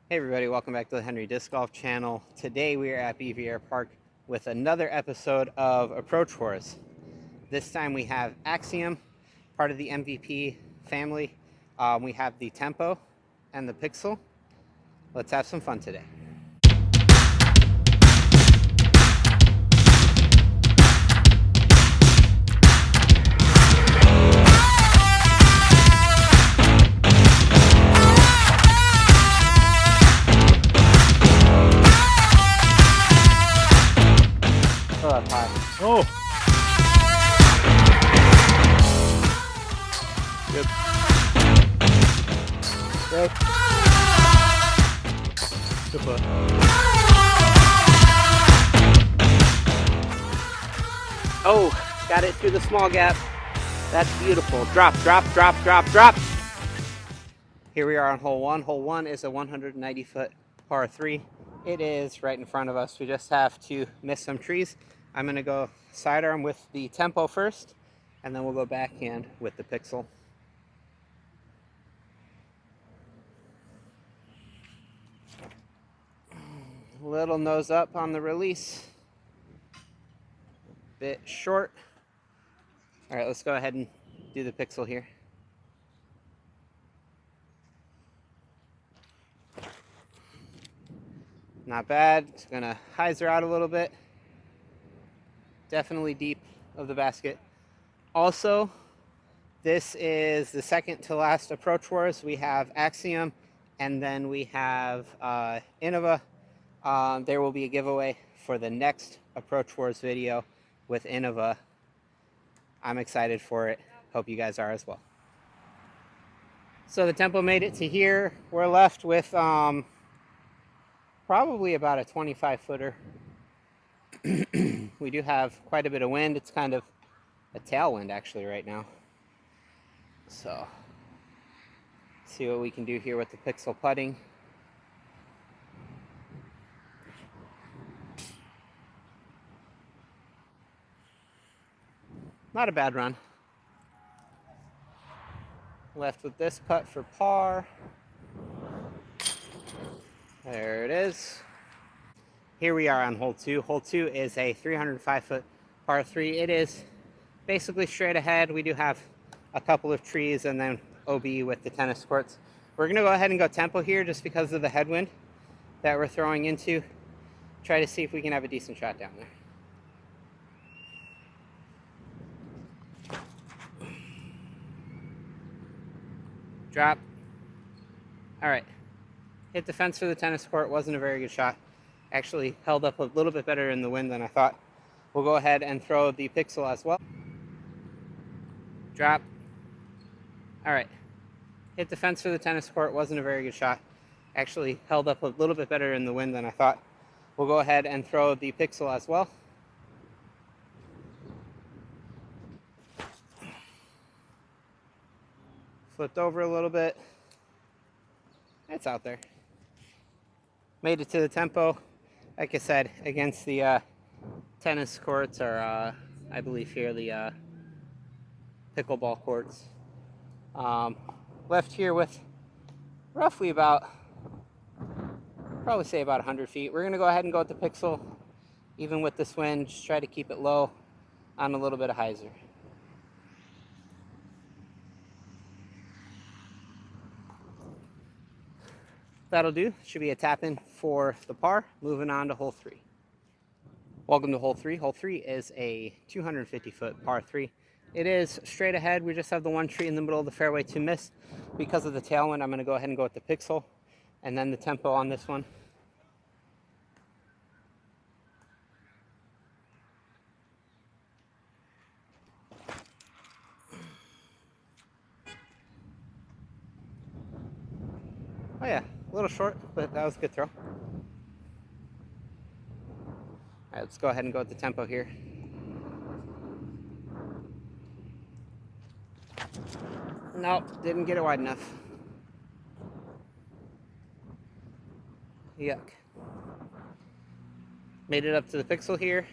Hey everybody, welcome back to the Henry Disc Golf channel. Today we are at BVR Park with another episode of Approach Wars. This time we have Axiom, part of the MVP family. We have the Tempo and the Pixel. Let's have some fun today. Oh! Good. Good. Good putt. Oh, got it through the small gap. That's beautiful. Drop, drop, drop, drop, drop. Here we are on hole one. Hole one is a 190-foot par 3. It is right in front of us. We just have to miss some trees. I'm going to go sidearm with the Tempo first, and then we'll go backhand with the Pixel. Little nose up on the release. Bit short. All right, let's go ahead and do the Pixel here. Not bad. It's gonna hyzer out a little bit. Definitely deep of the basket. Also, this is the second to last Approach Wars. We have Axiom, and then we have Innova. There will be a giveaway for the next Approach Wars video with Innova. I'm excited for it. Hope you guys are as well. So the Tempo made it to here. We're left with probably about a 25-footer. We do have quite a bit of wind. It's kind of a tailwind actually right now. So, see what we can do here with the Pixel putting. Not a bad run. Left with this putt for par. There it is. Here we are on hole 2. Hole 2 is a 305-foot par 3. It is basically straight ahead. We do have a couple of trees and then OB with the tennis courts. We're going to go ahead and go Tempo here just because of the headwind that we're throwing into. Try to see if we can have a decent shot down there. Drop. All right. Hit the fence for the tennis court. Wasn't a very good shot. Actually held up a little bit better in the wind than I thought. We'll go ahead and throw the Pixel as well. Drop. All right. Hit the fence for the tennis court. Wasn't a very good shot. Actually held up a little bit better in the wind than I thought. We'll go ahead and throw the Pixel as well. Flipped over a little bit. It's out there. Made it to the Tempo. Like I said, against the tennis courts, or I believe here the pickleball courts. Left here with roughly about, probably say about 100 feet. We're gonna go ahead and go with the Pixel, even with this wind. Just try to keep it low on a little bit of hyzer. That'll do. Should be a tap in for the par. Moving on to hole 3. Welcome to hole 3. Hole 3 is a 250-foot par 3. It is straight ahead. We just have the one tree in the middle of the fairway to miss. Because of the tailwind, I'm going to go ahead and go with the Pixel and then the Tempo on this one. Oh yeah, a little short, but that was a good throw. All right, let's go ahead and go with the Tempo here. Nope, didn't get it wide enough. Yuck. Made it up to the Pixel here.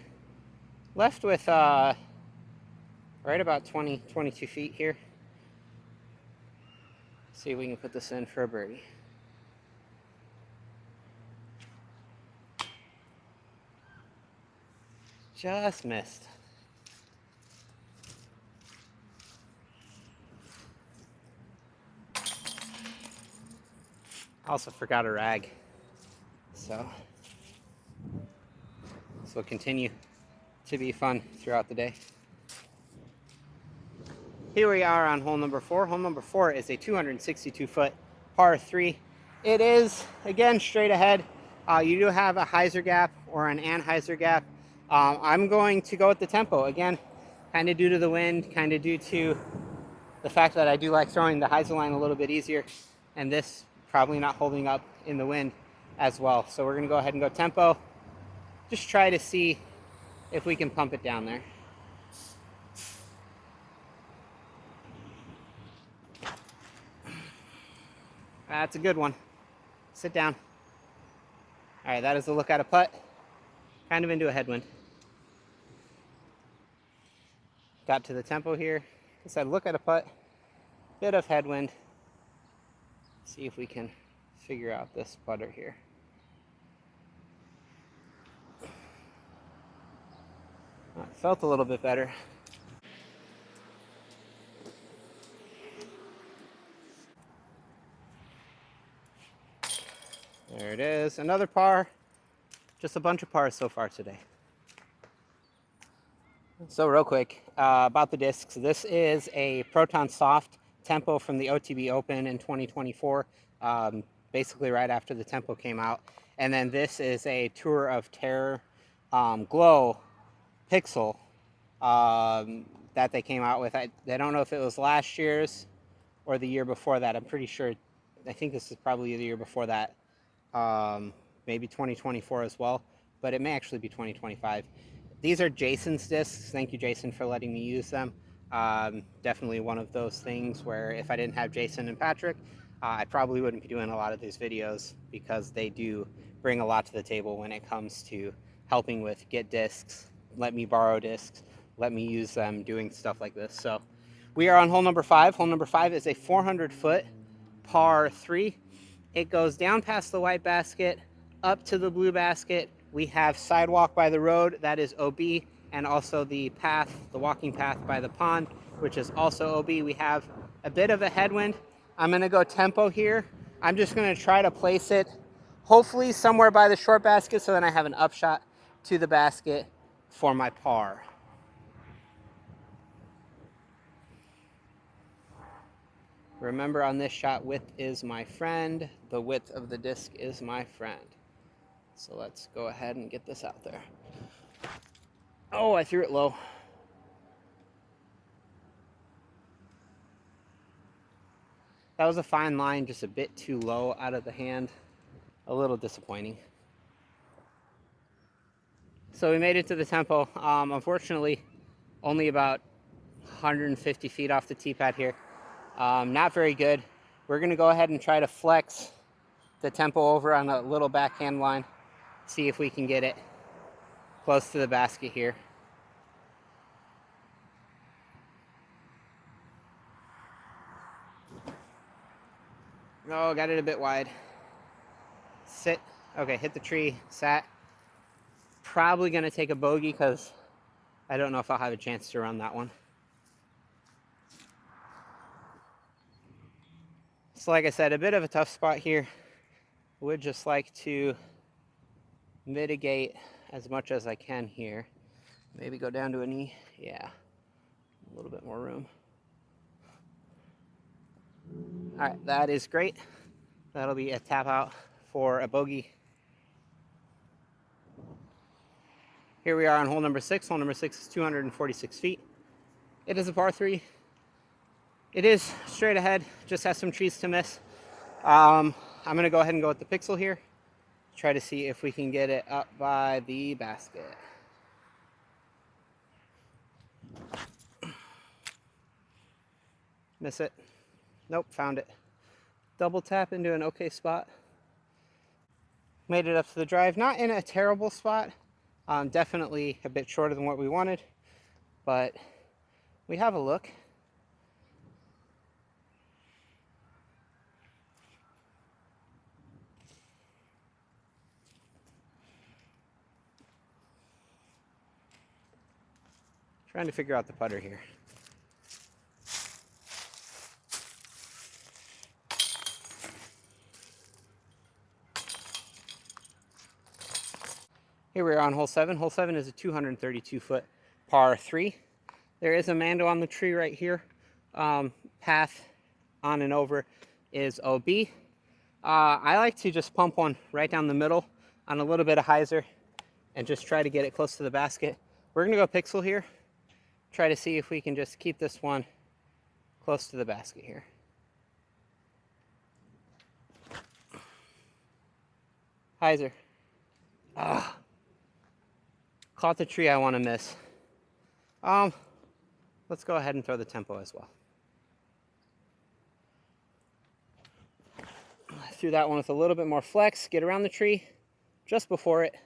Left with right about 22 feet here. See if we can put this in for a birdie. Just missed. Also forgot a rag. So this will continue to be fun throughout the day. Here we are on hole number 4. Hole number 4 is a 262-foot par 3. It is, again, straight ahead. You do have a hyzer gap or an anhyzer gap. I'm going to go with the tempo. Again, kind of due to the wind, kind of due to the fact that I do like throwing the hyzer line a little bit easier, and this probably not holding up in the wind as well. So we're going to go ahead and go tempo. Just try to see if we can pump it down there. That's a good one. Sit down. All right, that is a look at a putt. Kind of into a headwind. Got to the tempo here. I said look at a putt. Bit of headwind. See if we can figure out this putter here. Felt a little bit better. There it is, another par. Just a bunch of pars so far today. So real quick, about the discs. This is a Proton Soft Tempo from the OTB Open in 2024, basically right after the Tempo came out. And then this is a Tour of Terror Glow Pixel that they came out with. I don't know if it was last year's or the year before that. I'm pretty sure, I think this is probably the year before that. Maybe 2024 as well, but it may actually be 2025. These are Jason's discs. Thank you, Jason, for letting me use them. Definitely one of those things where if I didn't have Jason and Patrick, I probably wouldn't be doing a lot of these videos, because they do bring a lot to the table when it comes to helping with get discs, let me borrow discs, let me use them, doing stuff like this. So we are on hole number 5. Hole number 5 is a 400-foot par 3. It goes down past the white basket, up to the blue basket. We have sidewalk by the road, that is OB, and also the path, the walking path by the pond, which is also OB. We have a bit of a headwind. I'm gonna go tempo here. I'm just gonna try to place it, hopefully somewhere by the short basket, so then I have an upshot to the basket for my par. Remember, on this shot, width is my friend. The width of the disc is my friend. So let's go ahead and get this out there. Oh, I threw it low. That was a fine line, just a bit too low out of the hand. A little disappointing. So we made it to the tempo. Unfortunately, only about 150 feet off the tee pad here. Not very good. We're gonna go ahead and try to flex the tempo over on a little backhand line. See if we can get it close to the basket here. Oh, got it a bit wide. Sit. Okay, hit the tree, sat. Probably gonna take a bogey, because I don't know if I'll have a chance to run that one. So like I said, a bit of a tough spot here. Would just like to mitigate as much as I can here. Maybe go down to a knee. Yeah, a little bit more room. All right, that is great. That'll be a tap out for a bogey. Here we are on hole number 6. Hole number 6 is 246 feet. It is a par 3. It is straight ahead, just has some trees to miss. I'm gonna go ahead and go with the pixel here. Try to see if we can get it up by the basket. Miss it. Nope, found it. Double tap into an okay spot. Made it up to the drive. Not in a terrible spot. Definitely a bit shorter than what we wanted, but we have a look. Trying to figure out the putter here. Here we are on hole 7. Hole 7 is a 232-foot par 3. There is a mando on the tree right here. Path on and over is OB. I like to just pump one right down the middle on a little bit of hyzer and just try to get it close to the basket. We're going to go pixel here. Try to see if we can just keep this one close to the basket here. Hyzer. Ah. Caught the tree I want to miss. Let's go ahead and throw the tempo as well. Threw that one with a little bit more flex, get around the tree just before it,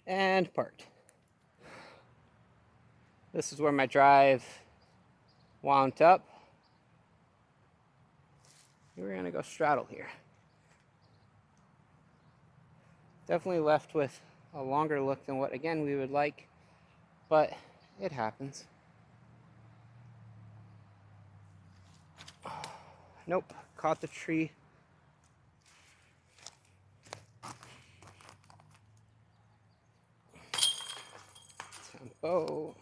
and parked. This is where my drive wound up. We're gonna go straddle here. Definitely left with a longer look than what, again, we would like, but it happens. Nope, caught the tree. Tempo.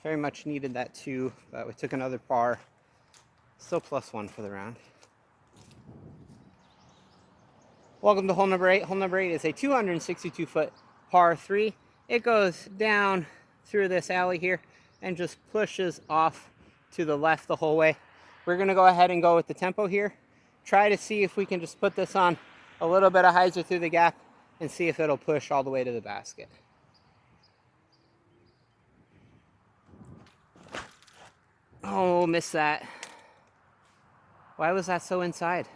Very much needed that too, but we took another par. Still +1 for the round. Welcome to hole number 8. Hole number 8 is a 262-foot par 3. It goes down through this alley here and just pushes off to the left the whole way. We're going to go ahead and go with the tempo here. Try to see if we can just put this on a little bit of hyzer through the gap and see if it'll push all the way to the basket. Oh, missed that. Why was that so inside?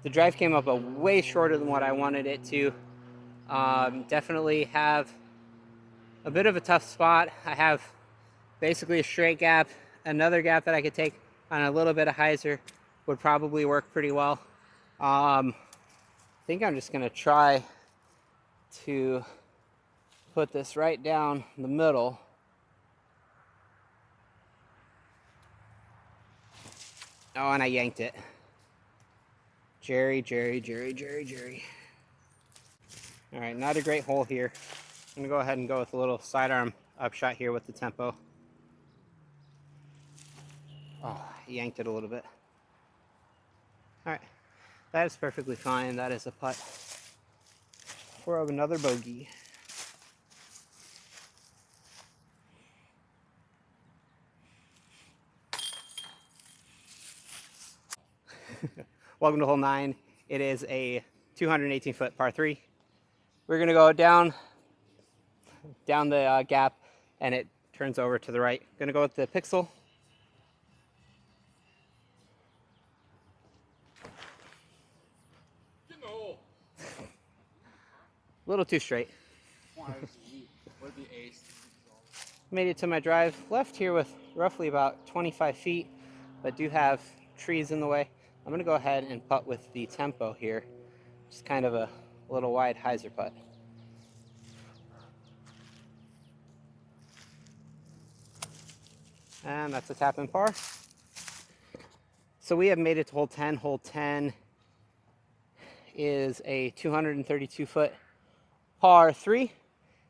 The drive came up a way shorter than what I wanted it to. Definitely have a bit of a tough spot. I have basically a straight gap. Another gap that I could take on a little bit of hyzer would probably work pretty well. I think I'm just gonna try to put this right down the middle. Oh, and I yanked it. Jerry. All right, not a great hole here. I'm gonna go ahead and go with a little sidearm upshot here with the tempo. Oh, I yanked it a little bit. All right, that is perfectly fine. That is a putt for another bogey. Welcome to hole 9. It is a 218-foot par 3. We're gonna go down the gap, and it turns over to the right. Gonna go with the pixel. A little too straight. Made it to my drive. Left here with roughly about 25 feet, but do have trees in the way. I'm gonna go ahead and putt with the tempo here. Just kind of a little wide hyzer putt. And that's a tap and par. So we have made it to hole 10. Hole 10 is a 232-foot par 3.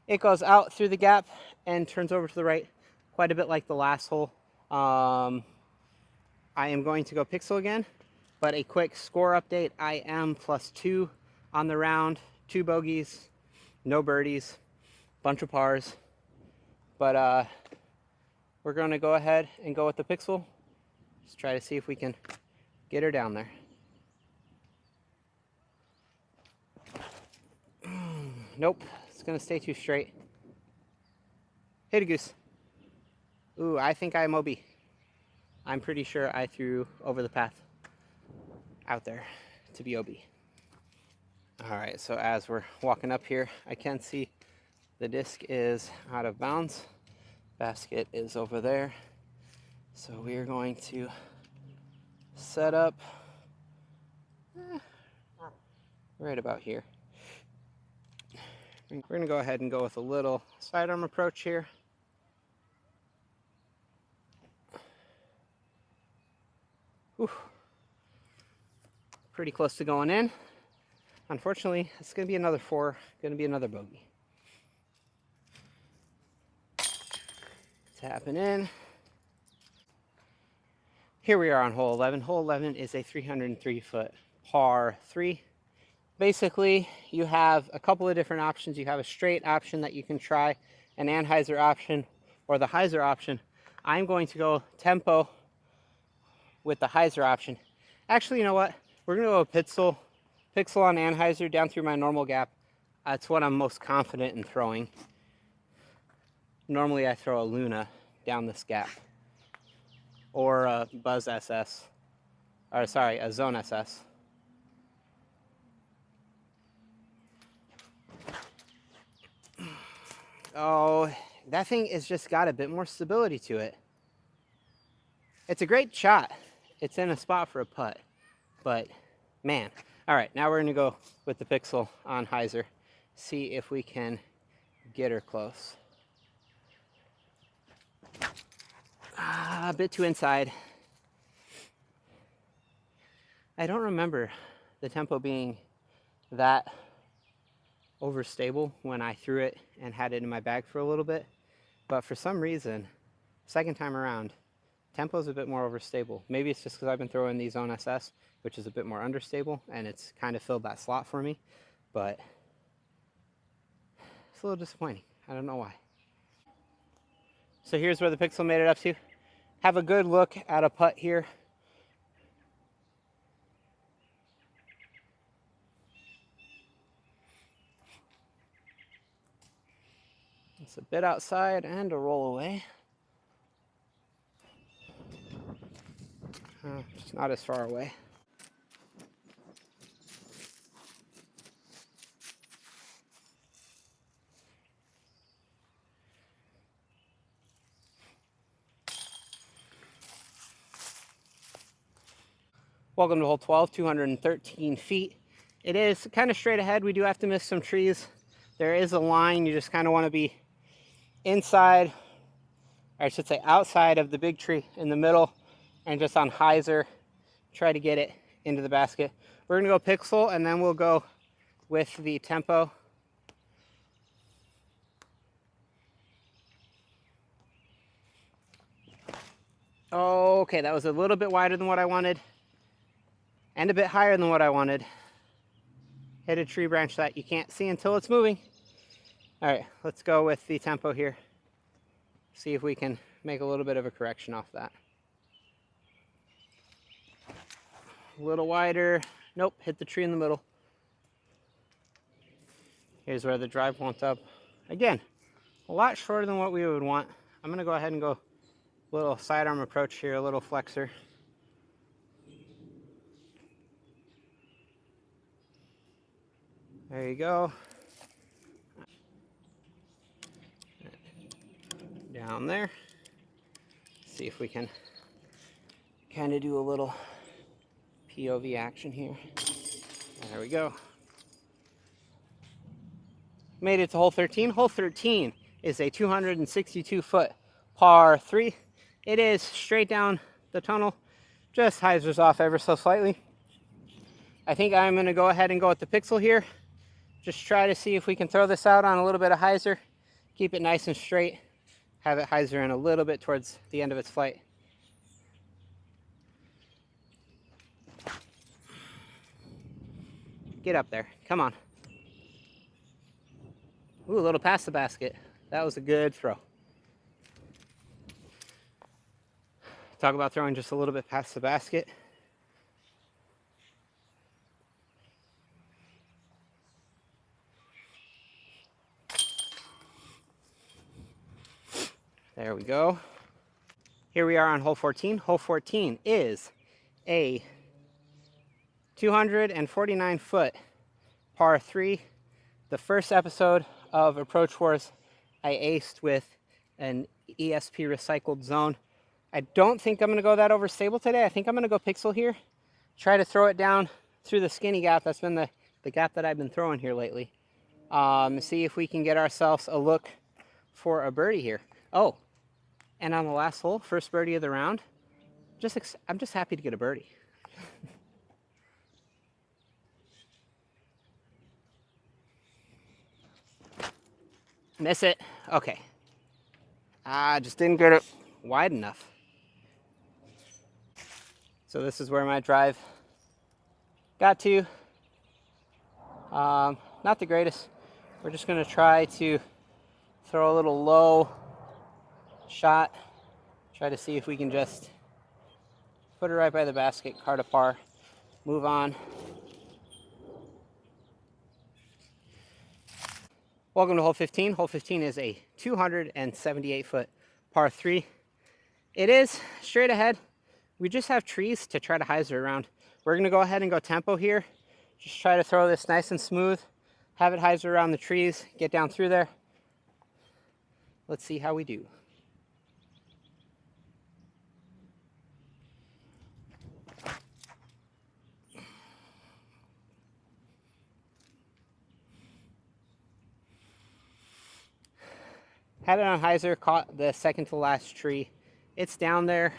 It goes out through the gap and turns over to the right, quite a bit like the last hole. I am going to go pixel again, but a quick score update. I am +2 on the round, 2 bogeys, no birdies, bunch of pars. But we're going to go ahead and go with the pixel. Just try to see if we can get her down there. Nope, it's going to stay too straight. Hit a goose. Ooh, I think I'm OB. I'm pretty sure I threw over the path out there to be OB. All right, so as we're walking up here, I can see the disc is out of bounds. Basket is over there. So we are going to set up Right about here. We're going to go ahead and go with a little sidearm approach here. Whew. Pretty close to going in. Unfortunately, it's going to be another 4, going to be another bogey. Tapping in. Here we are on hole 11. Hole 11 is a 303-foot par 3. Basically, you have a couple of different options. You have a straight option that you can try, an Anheuser option, or the hyzer option. I'm going to go tempo with the hyzer option. Actually, you know what? We're going to go pixel on Anheuser down through my normal gap. That's what I'm most confident in throwing. Normally, I throw a Luna down this gap, or a Buzz SS, or sorry, a Zone SS. Oh, that thing has just got a bit more stability to it. It's a great shot. It's in a spot for a putt, but man. All right, now we're gonna go with the pixel on hyzer, see if we can get her close. A bit too inside. I don't remember the tempo being that overstable when I threw it and had it in my bag for a little bit, but for some reason, second time around, tempo's a bit more overstable. Maybe it's just because I've been throwing these on SS, which is a bit more understable, and it's kind of filled that slot for me, but it's a little disappointing. I don't know why. So here's where the pixel made it up to. Have a good look at a putt here. It's a bit outside and a roll away. Just not as far away. Welcome to hole 12, 213 feet. It is kind of straight ahead. We do have to miss some trees. There is a line. You just kind of want to be inside, or I should say outside of the big tree in the middle, and just on hyzer, try to get it into the basket. We're gonna go pixel, and then we'll go with the tempo. Okay, that was a little bit wider than what I wanted, and a bit higher than what I wanted. Hit a tree branch that you can't see until it's moving. All right, let's go with the tempo here. See if we can make a little bit of a correction off that. A little wider. Nope, hit the tree in the middle. Here's where the drive went up. Again, a lot shorter than what we would want. I'm gonna go ahead and go a little sidearm approach here, a little flexor. There you go. Down there. See if we can kind of do a little POV action here. There we go. Made it to hole 13. Hole 13 is a 262-foot par 3. It is straight down the tunnel, just hyzers off ever so slightly. I think I'm going to go ahead and go with the pixel here. Just try to see if we can throw this out on a little bit of hyzer. Keep it nice and straight. Have it hyzer in a little bit towards the end of its flight. Get up there. Come on. Ooh, a little past the basket. That was a good throw. Talk about throwing just a little bit past the basket. There we go. Here we are on hole 14. Hole 14 is a 249-foot par 3. The first episode of Approach Wars I aced with an ESP recycled zone. I don't think I'm going to go that overstable today. I think I'm going to go pixel here. Try to throw it down through the skinny gap. That's been the gap that I've been throwing here lately. See if we can get ourselves a look for a birdie here. Oh, and on the last hole, first birdie of the round, I'm just happy to get a birdie. Miss it. Okay. Just didn't get it wide enough. So this is where my drive got to. Not the greatest. We're just going to try to throw a little low shot. Try to see if we can just put it right by the basket, card a par, move on. Welcome to hole 15. Hole 15 is a 278-foot par 3. It is straight ahead. We just have trees to try to hyzer around. We're going to go ahead and go tempo here. Just try to throw this nice and smooth. Have it hyzer around the trees. Get down through there. Let's see how we do. Had it on hyzer, caught the second to last tree. It's down there.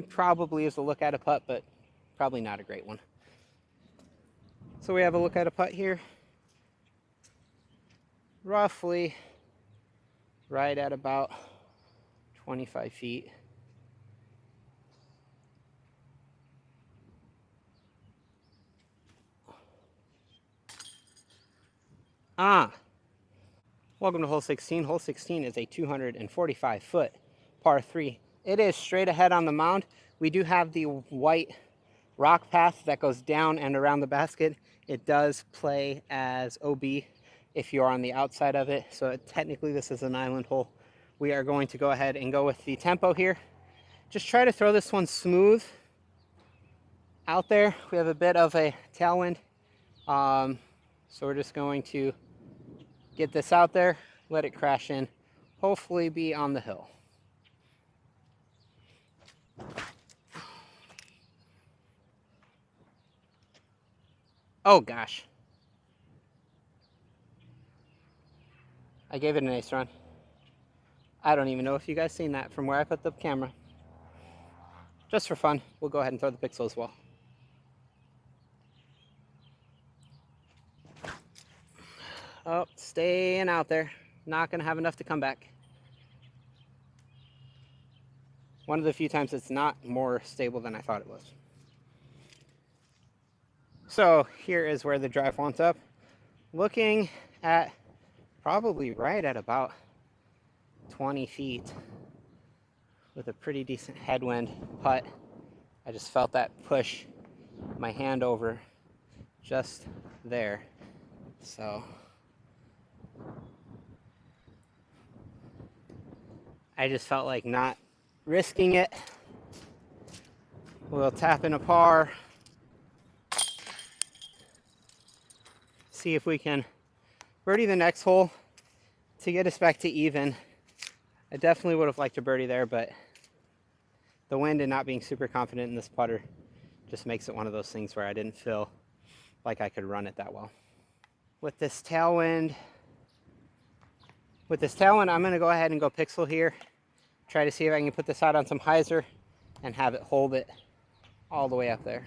Probably is a look at a putt, but probably not a great one. So we have a look at a putt here. Roughly right at about 25 feet. Welcome to hole 16. Hole 16 is a 245-foot par 3. It is straight ahead on the mound. We do have the white rock path that goes down and around the basket. It does play as OB if you're on the outside of it. So technically this is an island hole. We are going to go ahead and go with the tempo here. Just try to throw this one smooth out there. We have a bit of a tailwind. So we're just going to get this out there, let it crash in, hopefully be on the hill. Oh gosh. I gave it an ace run. I don't even know if you guys seen that from where I put the camera. Just for fun, we'll go ahead and throw the pixel as well. Oh, staying out there. Not gonna have enough to come back. One of the few times it's not more stable than I thought it was. So here is where the drive winds up. Looking at probably right at about 20 feet with a pretty decent headwind putt. I just felt that push my hand over just there. So I just felt like not risking it. We'll tap in a par. See if we can birdie the next hole to get us back to even. I definitely would have liked to birdie there, but the wind and not being super confident in this putter just makes it one of those things where I didn't feel like I could run it that well. With this tailwind, I'm going to go ahead and go pixel here. Try to see if I can put this out on some hyzer and have it hold it all the way up there.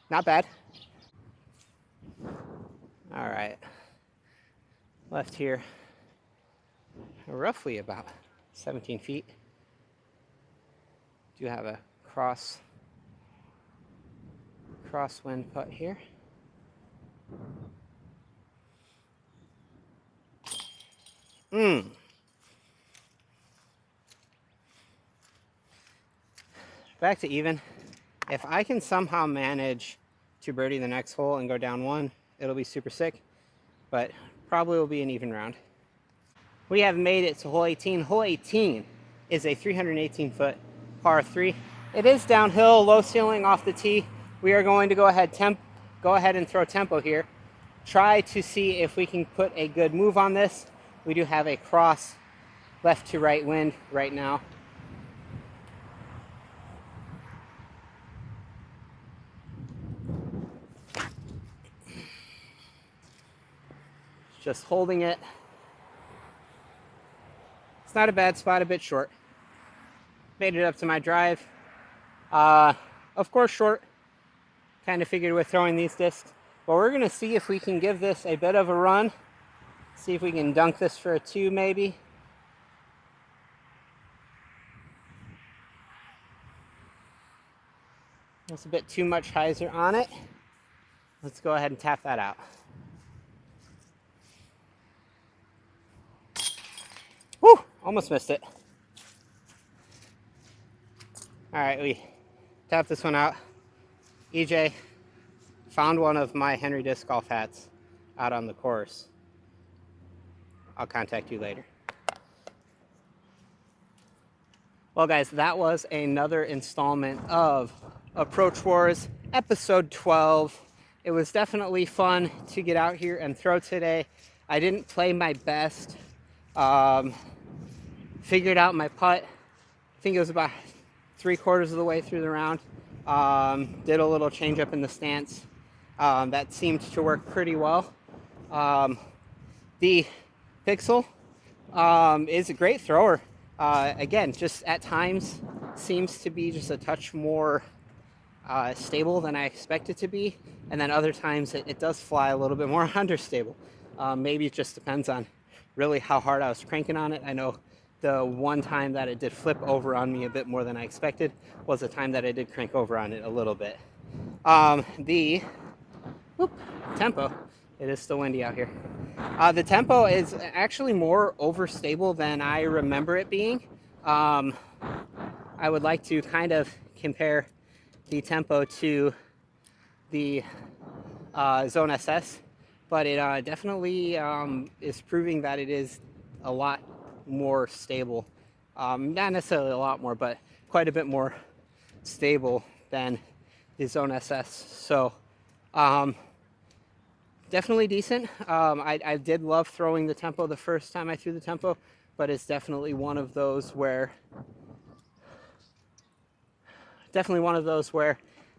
Not bad. All right. Left here, roughly about 17 feet. Do have a crosswind putt here. Back to even. If I can somehow manage to birdie the next hole and go down one, it'll be super sick, but probably will be an even round. We have made it to hole 18. Hole 18 is a 318-foot par 3. It is downhill, low ceiling off the tee. We are going to go ahead and throw tempo here. try to see if we can put a good move on this. We do have a cross left to right wind right now. Just holding it. It's not a bad spot, a bit short. Made it up to my drive. Of course short. Kind of figured with throwing these discs. But we're going to see if we can give this a bit of a run. See if we can dunk this for a 2 maybe. That's a bit too much hyzer on it. Let's go ahead and tap that out. Whew, almost missed it. All right, we tapped this one out. EJ found one of my Henry disc golf hats out on the course. I'll contact you later. Well, guys, that was another installment of Approach Wars, episode 12. It was definitely fun to get out here and throw today. I didn't play my best. Figured out my putt. I think it was about 3/4 of the way through the round. Did a little change up in the stance. That seemed to work pretty well. The Pixel is a great thrower. Again, just at times seems to be just a touch more stable than I expect it to be. And then other times it does fly a little bit more understable. Maybe it just depends on really how hard I was cranking on it. I know the one time that it did flip over on me a bit more than I expected was the time that I did crank over on it a little bit. The tempo, it is still windy out here. The tempo is actually more overstable than I remember it being. I would like to kind of compare the tempo to the Zone SS, but it definitely is proving that it is a lot more stable. Not necessarily a lot more, but quite a bit more stable than the Zone SS. So definitely decent. I did love throwing the tempo the first time I threw the tempo, but it's definitely one of those where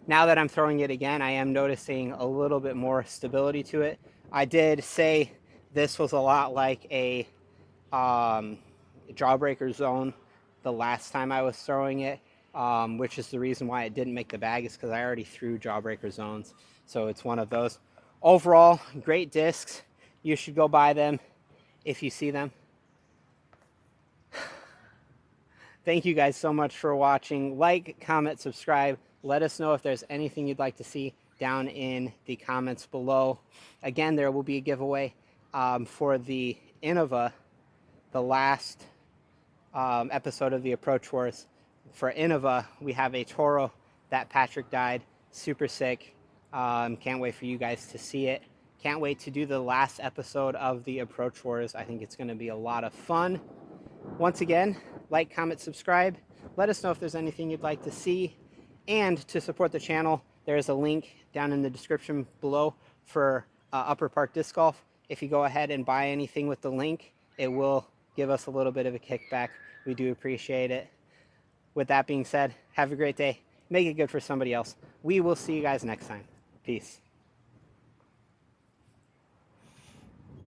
now that I'm throwing it again, I am noticing a little bit more stability to it. I did say this was a lot like a Jawbreaker Zone the last time I was throwing it, which is the reason why it didn't make the bag, is because I already threw Jawbreaker Zones. So it's one of those. Overall, great discs. You should go buy them if you see them. Thank you guys so much for watching. Like, comment, subscribe. Let us know if there's anything you'd like to see down in the comments below. Again, there will be a giveaway for the Innova, the last episode of the Approach Wars. For Innova, we have a Toro that Patrick dyed. Super sick. Can't wait for you guys to see it. Can't wait to do the last episode of the Approach Wars. I think it's going to be a lot of fun. Once again, like, comment, subscribe. Let us know if there's anything you'd like to see. And to support the channel, there's a link down in the description below for Upper Park Disc Golf. If you go ahead and buy anything with the link, it will give us a little bit of a kickback. We do appreciate it. With that being said, have a great day. Make it good for somebody else. We will see you guys next time. Peace.